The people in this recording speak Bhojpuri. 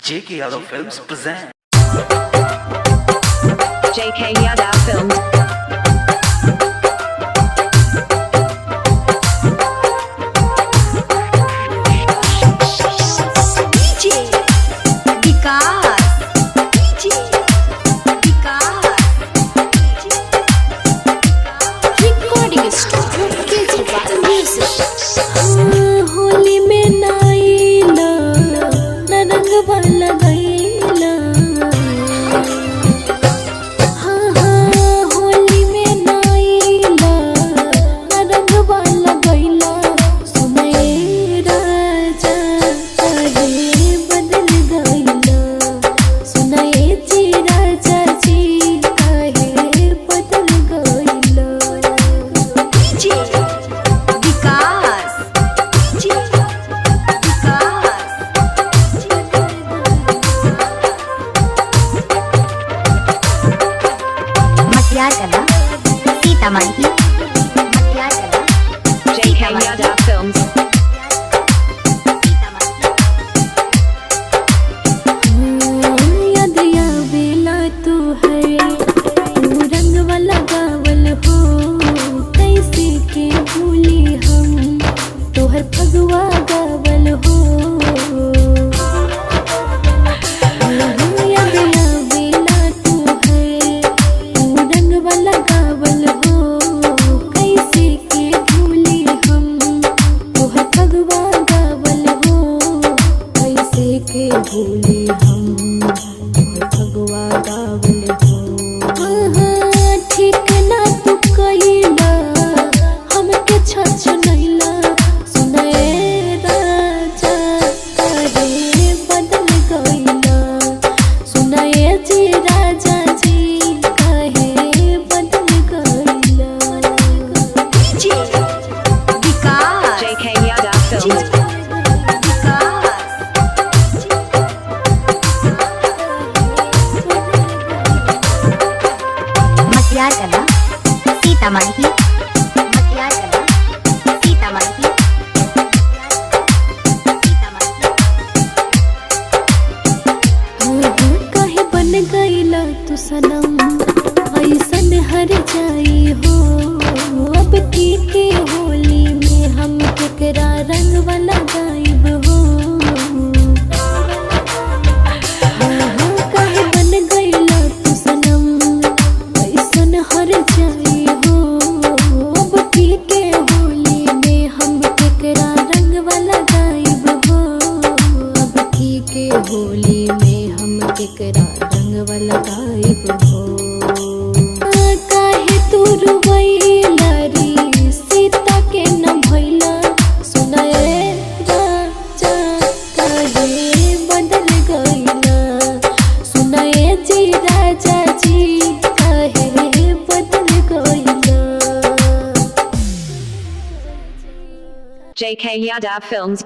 JK Yadav Films present JK Yadav Films. DJ Vikas. DJ Vikas. Recording studio Kejriwal Music. Holi में नाइला ना रंग वाला गईला हाँ हाँ होली में नाइला ना रंग वाला गईला सुने राजा काहे बदल गईला सुने जी राजा जी काहे बदल गईला DJ Vikas. DJ Vikas. मटियार कला सीतामढ़ी मटियार कला JK Yadav Films. याद आवेला तू है तू रंग वाला गावल हो कैसे के भूली हम तोहर फगवा गावल हो याद आवेला तू है तू रंग वाला गावल हो कैसे के भूली हम तोहर फगवा गावल हो कैसे के भूली हम तोहर फगवा गावल हो ठीक ना तू कहिला हमके छछ नहिला सुने राजा काहे बदल गईला सुने जी राजा जी काहे बदल गईला DJ Vikas. JK Yadav Films. मटियार कला सीतामढ़ी मटियार कला सीतामढ़ी काहे बन गईला तू सनम ऐसन हर जाई हो अब की के होली में हम केकरा रंग वाला गायब हो काहे बन गईला तू सनम ऐसन हर जाई हो अब की के होली में हम केकरा रंग वाला गायब हो अब की के होली में हम केकरा रंग वाला गायब हो काहे तू रुवैला रे सीता के न भइला सुनाए राजा काहे बदल गईला सुनाए जी राजा जी काहे बदल गईला JK Yadav Films.